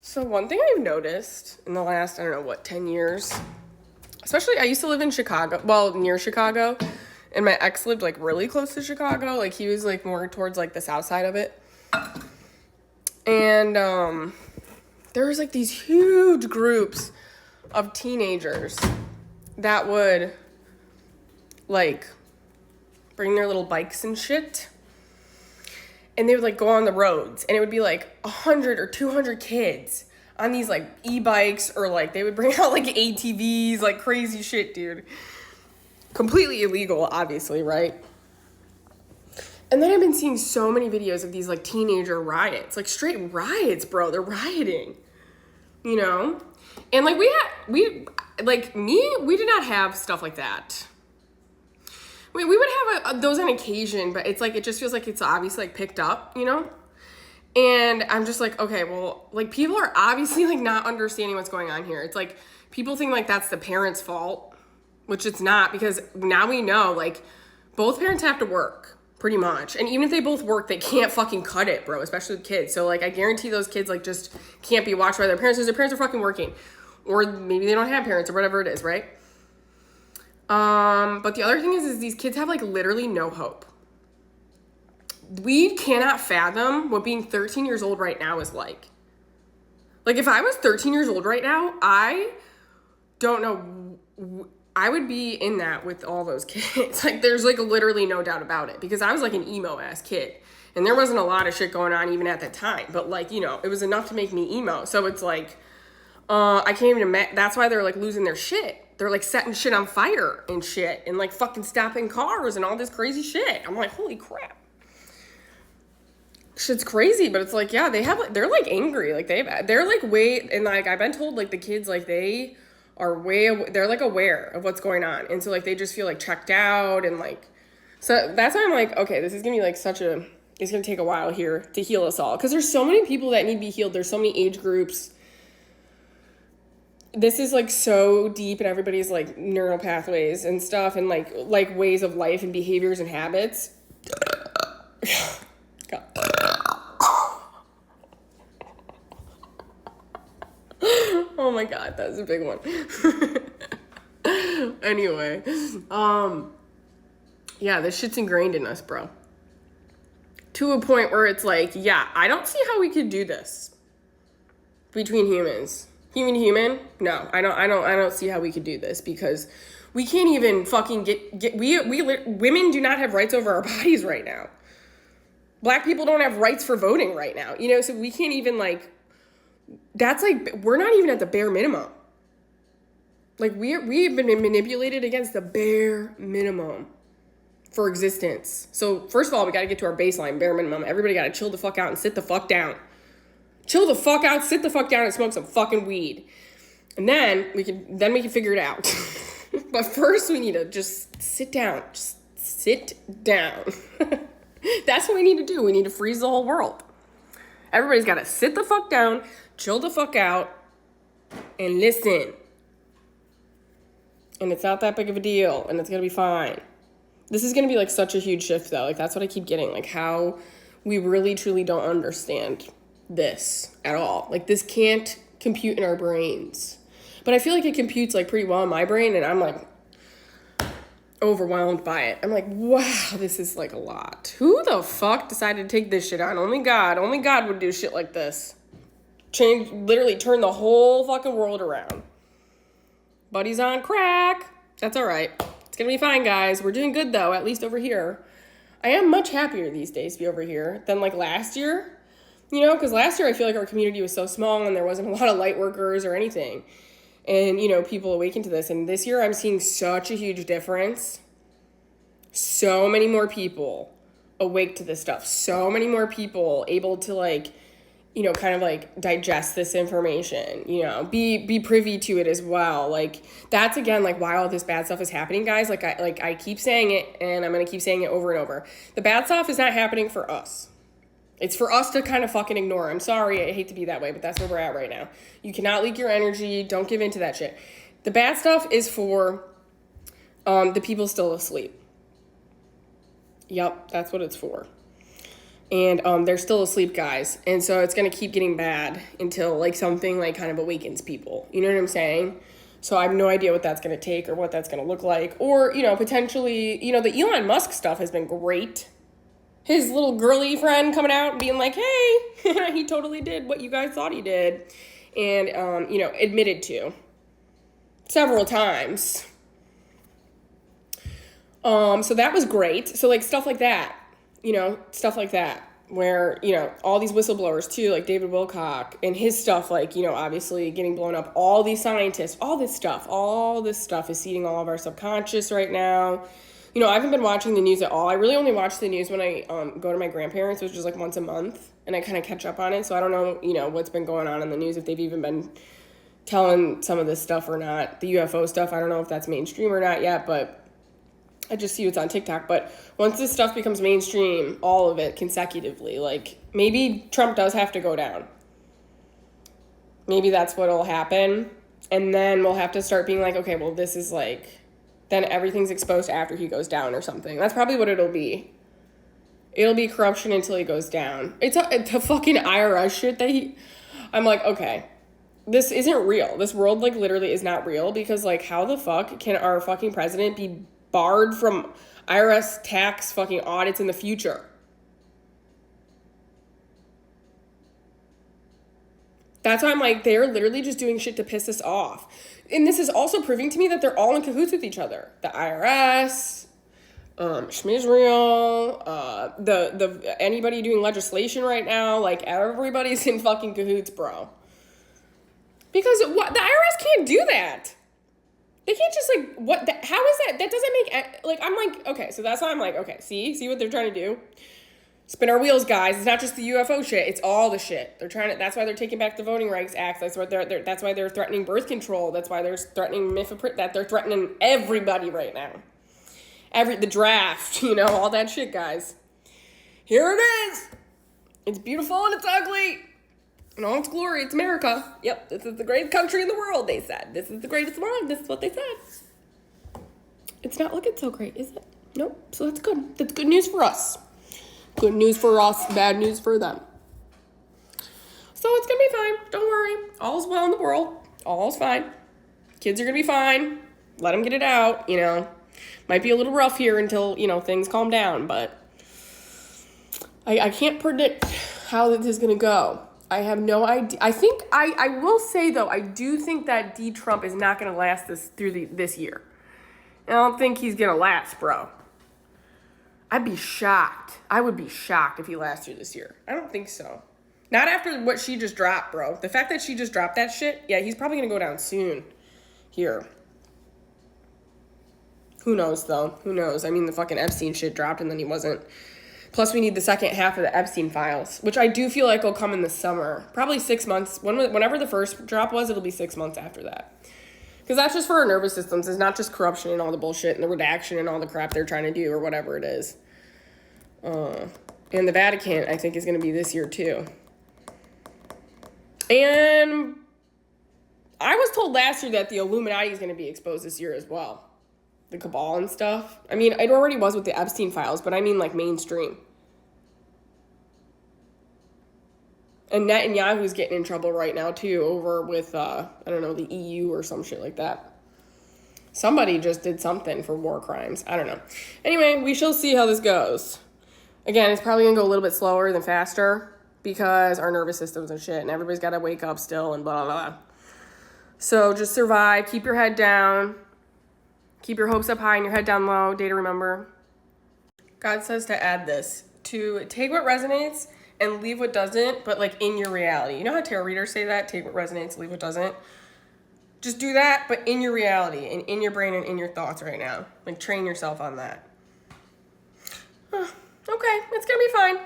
So one thing I've noticed in the last, 10 years, especially I used to live in Chicago, well, near Chicago, and my ex lived like really close to Chicago. Like he was like more towards like the south side of it. And there was like these huge groups of teenagers that would like bring their little bikes and shit. And they would like go on the roads, and it would be like 100 or 200 kids on these like e-bikes, or like they would bring out like ATVs, like crazy shit, dude. Completely illegal, obviously, right? And then I've been seeing so many videos of these like teenager riots, like straight riots, bro. They're rioting, you know? And like we did not have stuff like that. We would have those on occasion, but it's like, it just feels like it's obviously like picked up, you know? And I'm just like, okay, well, like people are obviously like not understanding what's going on here. It's like people think like that's the parents' fault, which it's not, because now we know like both parents have to work pretty much. And even if they both work, they can't fucking cut it, bro, especially with kids. So like I guarantee those kids like just can't be watched by their parents because their parents are fucking working. Or maybe they don't have parents or whatever it is, right? But the other thing is these kids have like literally no hope. We cannot fathom what being 13 years old right now is like. Like if I was 13 years old right now, I don't know, I would be in that with all those kids. Like there's like literally no doubt about it, because I was like an emo ass kid and there wasn't a lot of shit going on even at that time, but like, you know, it was enough to make me emo. So it's like, I can't even that's why they're like losing their shit. They're like setting shit on fire and shit and like fucking stopping cars and all this crazy shit. I'm like, holy crap. Shit's crazy, but it's like, yeah, they're like angry. Like they're like way, and like I've been told like the kids, like they are they're like aware of what's going on. And so like they just feel like checked out and like, so that's why I'm like, okay, this is gonna be like it's gonna take a while here to heal us all. Cause there's so many people that need to be healed. There's so many age groups. This is like so deep in everybody's like neural pathways and stuff, and like ways of life and behaviors and habits. God. Oh my God, that was a big one. Anyway, yeah, this shit's ingrained in us, bro. To a point where it's like, yeah, I don't see how we could do this between humans. Human? No, I don't see how we could do this, because we can't even fucking women do not have rights over our bodies right now. Black people don't have rights for voting right now, you know, so we can't even like, that's like, we're not even at the bare minimum. Like we've been manipulated against the bare minimum for existence. So first of all, we got to get to our baseline, bare minimum. Everybody got to chill the fuck out and sit the fuck down. Chill the fuck out, sit the fuck down, and smoke some fucking weed. And then we can figure it out. But first we need to just sit down. Just sit down. That's what we need to do. We need to freeze the whole world. Everybody's got to sit the fuck down, chill the fuck out, and listen. And it's not that big of a deal, and it's going to be fine. This is going to be like such a huge shift, though. Like that's what I keep getting. Like how we really, truly don't understand this at all. Like this can't compute in our brains. But I feel like it computes like pretty well in my brain, and I'm like overwhelmed by it. I'm like, wow, this is like a lot. Who the fuck decided to take this shit on? Only God would do shit like this. Literally turn the whole fucking world around. Buddy's on crack. That's all right. It's gonna be fine, guys. We're doing good though, at least over here. I am much happier these days to be over here than like last year. You know, because last year I feel like our community was so small and there wasn't a lot of light workers or anything. And, you know, people awakened to this. And this year I'm seeing such a huge difference. So many more people awake to this stuff. So many more people able to like, you know, kind of like digest this information, you know, be privy to it as well. Like that's again, like why all this bad stuff is happening, guys. Like I keep saying it, and I'm going to keep saying it over and over. The bad stuff is not happening for us. It's for us to kind of fucking ignore. I'm sorry, I hate to be that way, but that's where we're at right now. You cannot leak your energy. Don't give in to that shit. The bad stuff is for the people still asleep. Yep, that's what it's for. And they're still asleep, guys. And so it's going to keep getting bad until like something like kind of awakens people. You know what I'm saying? So I have no idea what that's going to take or what that's going to look like. Or, potentially, the Elon Musk stuff has been great. His little girly friend coming out and being like, hey, he totally did what you guys thought he did. And, admitted to several times. So that was great. So like stuff like that, stuff like that where, all these whistleblowers too, like David Wilcock and his stuff, like, obviously getting blown up, all these scientists, all this stuff is seeding all of our subconscious right now. I haven't been watching the news at all. I really only watch the news when I go to my grandparents, which is like once a month, and I kind of catch up on it. So I don't know, what's been going on in the news, if they've even been telling some of this stuff or not. The UFO stuff, I don't know if that's mainstream or not yet, but I just see what's on TikTok. But once this stuff becomes mainstream, all of it consecutively, like maybe Trump does have to go down. Maybe that's what'll happen. And then we'll have to start being like, okay, well, this is like, then everything's exposed after he goes down or something. That's probably what it'll be. It'll be corruption until he goes down. It's a fucking IRS shit that I'm like, okay, this isn't real. This world, like, literally is not real because, like, how the fuck can our fucking president be barred from IRS tax fucking audits in the future? That's why I'm like, they're literally just doing shit to piss us off. And this is also proving to me that they're all in cahoots with each other. The IRS, Schmizrael, the anybody doing legislation right now, like everybody's in fucking cahoots, bro. Because the IRS can't do that. They can't just how is that? That doesn't make, I'm like, okay, so that's why I'm like, okay, see what they're trying to do? Spin our wheels, guys. It's not just the UFO shit. It's all the shit. They're trying to. That's why they're taking back the Voting Rights Act. That's why That's why they're threatening birth control. That's why they're threatening mifepristone. That they're threatening everybody right now. The draft. All that shit, guys. Here it is. It's beautiful and it's ugly. In all its glory, it's America. Yep, this is the greatest country in the world. They said this is the greatest one. This is what they said. It's not looking so great, is it? Nope. So that's good. That's good news for us. Good news for us, bad news for them. So it's going to be fine. Don't worry. All's well in the world. All's fine. Kids are going to be fine. Let them get it out, Might be a little rough here until, things calm down, but I can't predict how this is going to go. I have no idea. I think, I will say, though, I do think that D. Trump is not going to last this year. I don't think he's going to last, bro. I'd be shocked. I would be shocked if he lasts through this year. I don't think so. Not after what she just dropped, bro. The fact that she just dropped that shit, yeah, he's probably going to go down soon here. Who knows, though? Who knows? I mean, the fucking Epstein shit dropped and then he wasn't. Plus, we need the second half of the Epstein files, which I do feel like will come in the summer. Probably 6 months. Whenever the first drop was, it'll be 6 months after that. Because that's just for our nervous systems. It's not just corruption and all the bullshit and the redaction and all the crap they're trying to do or whatever it is. And the Vatican, I think, is going to be this year, too. And I was told last year that the Illuminati is going to be exposed this year as well. The cabal and stuff. I mean, it already was with the Epstein files, but I mean, like, mainstream. And Netanyahu's getting in trouble right now, too, over with, I don't know, the EU or some shit like that. Somebody just did something for war crimes. I don't know. Anyway, we shall see how this goes. Again, it's probably going to go a little bit slower than faster because our nervous systems and shit, and everybody's got to wake up still and blah, blah, blah. So just survive. Keep your head down. Keep your hopes up high and your head down low. Day to remember. God says to add this, to take what resonates and leave what doesn't, but like in your reality. You know how tarot readers say that? Take what resonates, leave what doesn't. Just do that, but in your reality and in your brain and in your thoughts right now. Like train yourself on that. Okay, it's gonna be fine.